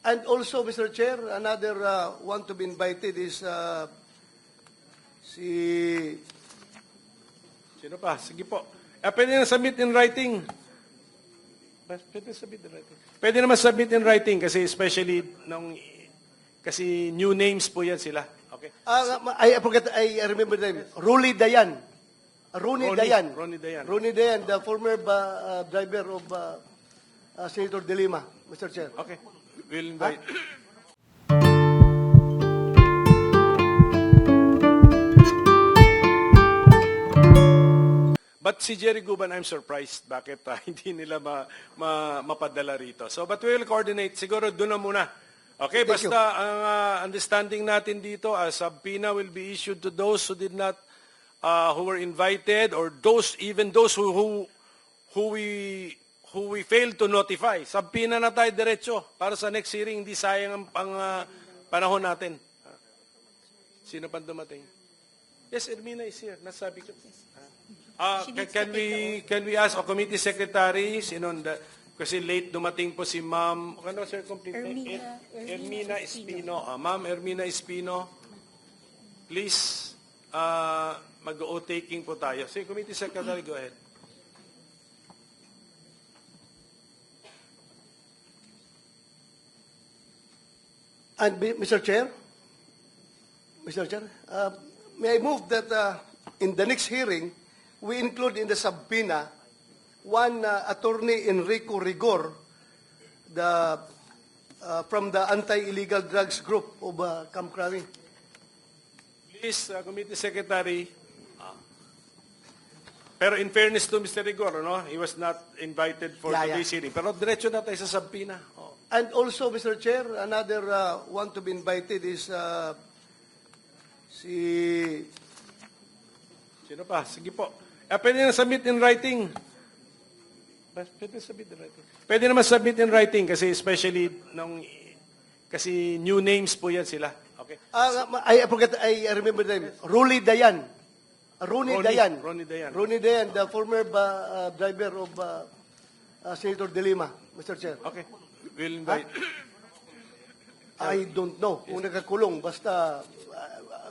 And also, Mr. Chair, another one to be invited is si... Sino pa? Sige po. Pwede na submit in writing. Pwede submit in writing. Pwede naman submit in writing kasi especially kasi new names po yan sila. Okay. I forget, I remember the name. Rooney Dayan. Rooney Dayan. Rooney Dayan. Rooney Dayan, the former driver of Senator De Lima, Mr. Chair. Okay. We'll invite. But si Jerry Guban, I'm surprised bakit hindi nila mapadala rito. So, but we will coordinate. Siguro doon na muna. Okay, Thank basta ang understanding natin dito, a subpoena will be issued to those who did not, who were invited, or even those who we failed to notify. Subpoena na tayo diretso para sa next hearing, hindi sayang ang panahon natin. Sino pa dumating? Yes, Ermina is here. Nasabi ko. Can we ask a committee secretary, kasi late dumating po si Ma'am, ano sir, complete? Ermina Espino. Ma'am Ermina Espino, please, mag-o-taking po tayo. So, committee secretary, go ahead. And Mr. Chair, may I move that in the next hearing, we include in the subpoena one attorney Enrico Rigor, from the anti-illegal drugs group of Camp Crowley. Please, committee secretary. Pero in fairness to Mr. Rigor, no, he was not invited for today's hearing. Pero diretso na tayo sa subpoena. And also, Mr. Chair, another one to be invited is Sino pa? Sige po. Pwede na submit in writing. Pwede submit in writing. Pwede naman submit in writing kasi especially kasi new names po yan sila. Okay. I forget, I remember the name. Rooney Dayan. Rooney Dayan. Rooney Dayan, the former driver of Senator De Lima, Mr. Chair. Okay. We'll invite. I don't know kung nakakulong. Basta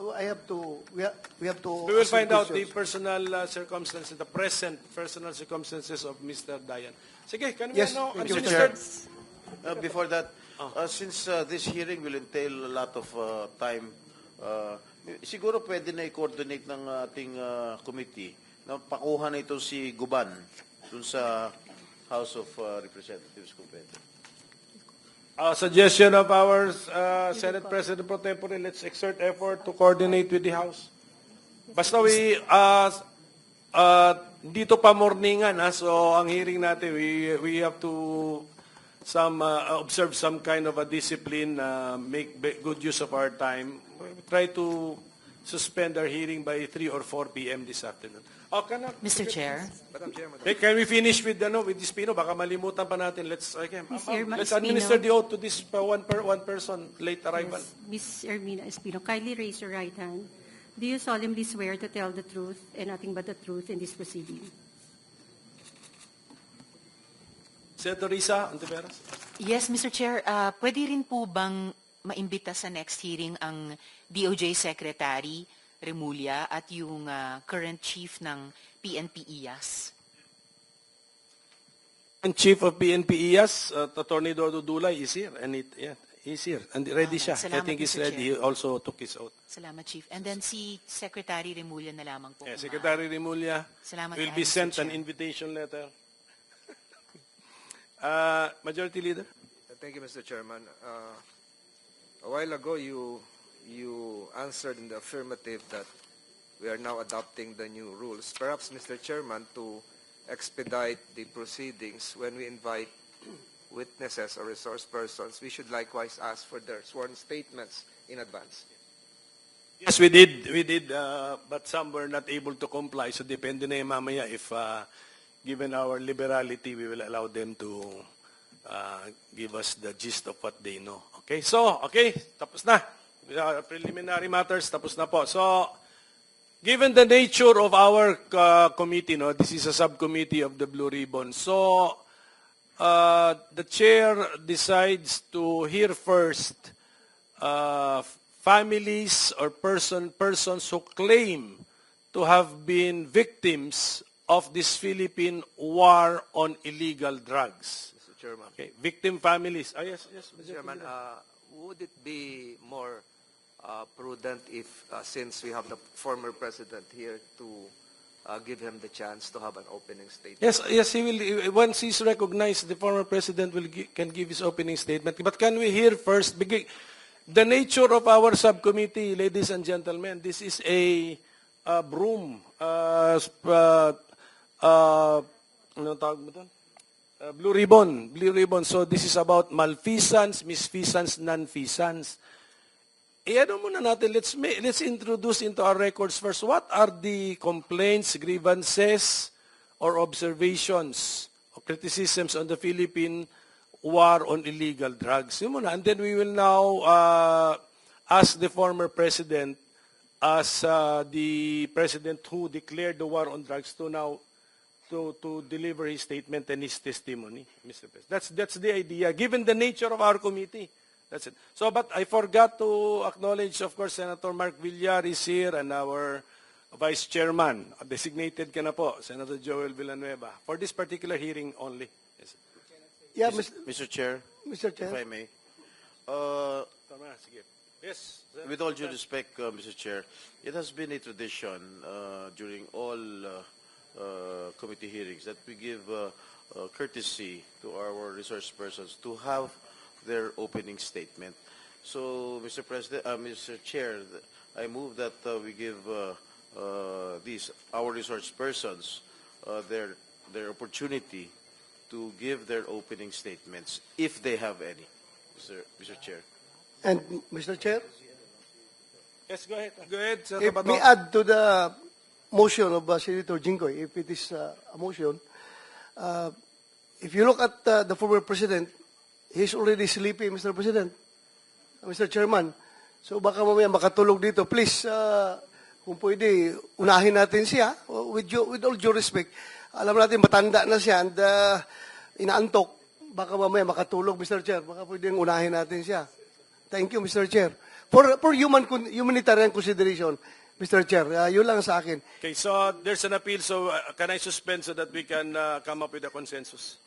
we have to. We will find out the personal circumstances, the present personal circumstances of Mr. Dayan. Sige, can we know? Thank you, Chair. Before that, since this hearing will entail a lot of time, siguro pwede na i-coordinate ng ating committee na pakuha na ito si Guban dun sa House of Representatives kung pwede. Suggestion of our Senate President Pro Tempore, let's exert effort to coordinate with the House. Basta dito pa morningan, so ang hearing natin, we have to observe some kind of a discipline, make good use of our time. We try to suspend our hearing by 3 or 4 p.m. this afternoon. Mr. Chair. Hey, can we finish with Espino? Baka malimutan pa natin. Let's Ms. administer the oath to this one person, late arrival. Ms. Ermina Espino, kindly raise your right hand. Do you solemnly swear to tell the truth and nothing but the truth in this proceeding? Senator Risa Ontiveros. Yes, Mr. Chair. Pwede rin po bang maimbita sa next hearing ang DOJ Secretary Remulla at yung current chief ng PNP IAS? And Chief of PNP IAS, Attorney Dodo Dulay is here. And he's here. And ready siya. I Salamat, think he's Mr. ready. He Chair. also took his oath. Salamat, Chief. And then si Secretary Remulla na lamang po. Yeah, Secretary Remulla Salamat will kayo, be Mr. sent an Chair. invitation letter. Majority Leader. Thank you, Mr. Chairman. A while ago, you answered in the affirmative that we are now adopting the new rules. Perhaps, Mr. Chairman, to expedite the proceedings when we invite witnesses or resource persons, we should likewise ask for their sworn statements in advance. Yes, we did, but some were not able to comply. So depende na yung mamaya if, given our liberality, we will allow them to give us the gist of what they know. Okay, so, tapos na. Preliminary matters, tapos na po. So, given the nature of our committee, this is a subcommittee of the Blue Ribbon. So, the chair decides to hear first families or persons who claim to have been victims of this Philippine war on illegal drugs. Mr. Chairman. Okay, victim families. Yes. Mr. Chairman, would it be more prudent if, since we have the former president here, to give him the chance to have an opening statement? Yes, he will. Once he's recognized, the former president can give his opening statement. But can we hear first? The nature of our subcommittee, ladies and gentlemen, this is a broom. Ano tawag mo doon? Blue ribbon. So this is about malfeasance, misfeasance, non-feasance. Ano muna natin, let's introduce into our records first, what are the complaints, grievances, or observations, or criticisms on the Philippine war on illegal drugs. Yun muna. And then we will now ask the former president, as the president who declared the war on drugs, to now to deliver his statement and his testimony, Mr. President. That's the idea, given the nature of our committee. That's it. So, but I forgot to acknowledge, of course, Senator Mark Villar is here and our Vice Chairman, designated ka na po, Senator Joel Villanueva, for this particular hearing only. Yes. Yeah, Mr. Chair, Mr. if Chair. I may. Tama, sige. Yes. With all due respect, Mr. Chair, it has been a tradition during all committee hearings that we give courtesy to our resource persons to have their opening statement. So, Mr. President, Mr. Chair, I move that we give our resource persons their opportunity to give their opening statements, if they have any, Mr. Chair. And Mr. Chair, Yes, go ahead. Go ahead, Senator if Bato. we add to the motion of Senator Jinggoy, if it is a motion, if you look at the former president, he's already sleepy, Mr. President, Mr. Chairman. So baka mamaya makatulog dito. Please, kung pwede, unahin natin siya. With all due respect, alam natin matanda na siya and inaantok. Baka mamaya makatulog, Mr. Chair. Baka pwedeng unahin natin siya. Thank you, Mr. Chair. For humanitarian consideration, Mr. Chair, yun lang sa akin. Okay, so there's an appeal. So can I suspend so that we can come up with a consensus?